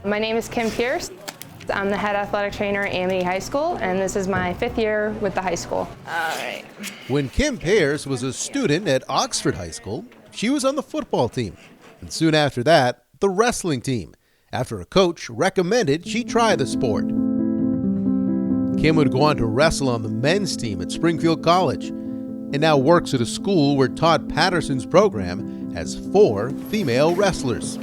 My name is Kim Pierce. I'm the head athletic trainer at Amity High School, and this is my 5th year with the high school. All right. When Kim Pierce was a student at Oxford High School, she was on the football team, and soon after that, the wrestling team, after a coach recommended she try the sport. Kim would go on to wrestle on the men's team at Springfield College, and now works at a school where Todd Patterson's program has 4 female wrestlers.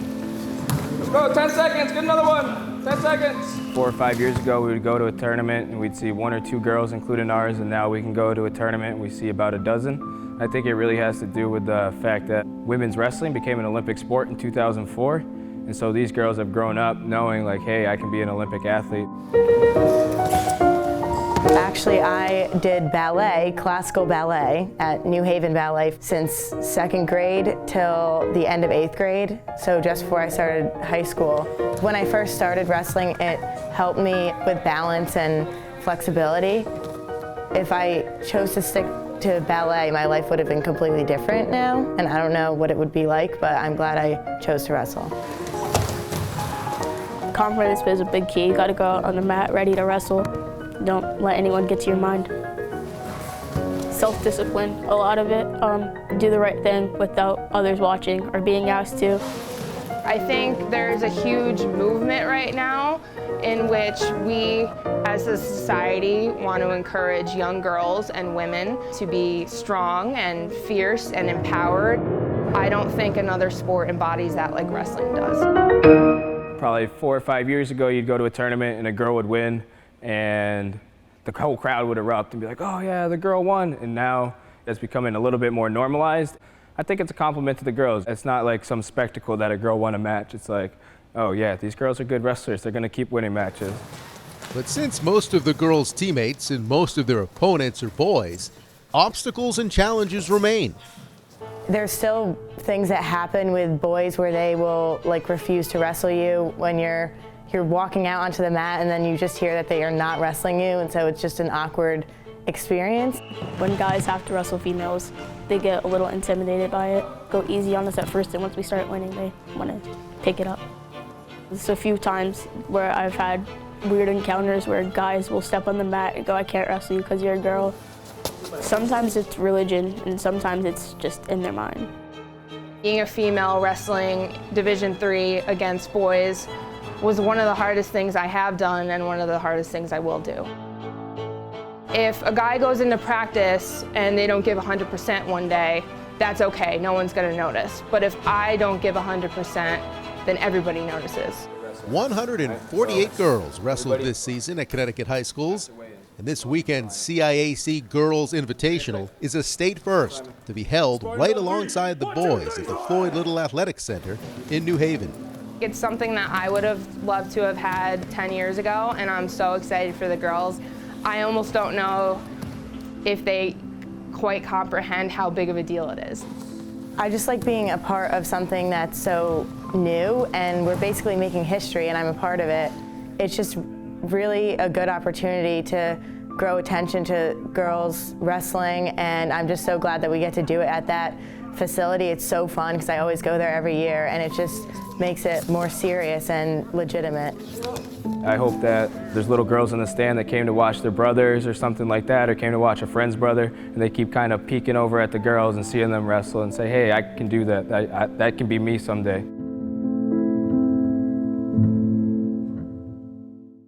Let's go, 10 seconds, get another one, 10 seconds. 4 or 5 years ago, we would go to a tournament and we'd see 1 or 2 girls, including ours, and now we can go to a tournament and we see about a dozen. I think it really has to do with the fact that women's wrestling became an Olympic sport in 2004, and so these girls have grown up knowing like, hey, I can be an Olympic athlete. Actually, I did ballet, classical ballet, at New Haven Ballet since 2nd grade till the end of 8th grade, so just before I started high school. When I first started wrestling, it helped me with balance and flexibility. If I chose to stick to ballet, my life would have been completely different now, and I don't know what it would be like, but I'm glad I chose to wrestle. Confidence is a big key. You gotta go out on the mat ready to wrestle. Don't let anyone get to your mind. Self-discipline, a lot of it. Do the right thing without others watching or being asked to. I think there's a huge movement right now in which we, as a society, want to encourage young girls and women to be strong and fierce and empowered. I don't think another sport embodies that like wrestling does. Probably 4 or 5 years ago, you'd go to a tournament and a girl would win, and the whole crowd would erupt and be like, oh yeah, the girl won. And now it's becoming a little bit more normalized. I think it's a compliment to the girls. It's not like some spectacle that a girl won a match. It's like, oh yeah, these girls are good wrestlers. They're gonna keep winning matches. But since most of the girls' teammates and most of their opponents are boys, obstacles and challenges remain. There's still things that happen with boys where they will refuse to wrestle you when you're walking out onto the mat and then you just hear that they are not wrestling you, and so it's just an awkward experience. When guys have to wrestle females, they get a little intimidated by it. Go easy on us at first, and once we start winning, they want to take it up. There's a few times where I've had weird encounters where guys will step on the mat and go, I can't wrestle you because you're a girl. Sometimes it's religion, and sometimes it's just in their mind. Being a female wrestling Division III against boys was one of the hardest things I have done and one of the hardest things I will do. If a guy goes into practice and they don't give 100% one day, that's okay, no one's gonna notice. But if I don't give 100%, then everybody notices. 148 girls wrestled this season at Connecticut high schools, and this weekend's CIAC Girls Invitational is a state first to be held right alongside the boys at the Floyd Little Athletic Center in New Haven. It's something that I would have loved to have had 10 years ago, and I'm so excited for the girls. I almost don't know if they quite comprehend how big of a deal it is. I just like being a part of something that's so new, and we're basically making history, and I'm a part of it. It's just really a good opportunity to grow attention to girls wrestling, and I'm just so glad that we get to do it at that facility. It's so fun because I always go there every year, and it just makes it more serious and legitimate. I hope that there's little girls in the stand that came to watch their brothers or something like that, or came to watch a friend's brother, and they keep kind of peeking over at the girls and seeing them wrestle and say, hey, I can do that. That can be me someday.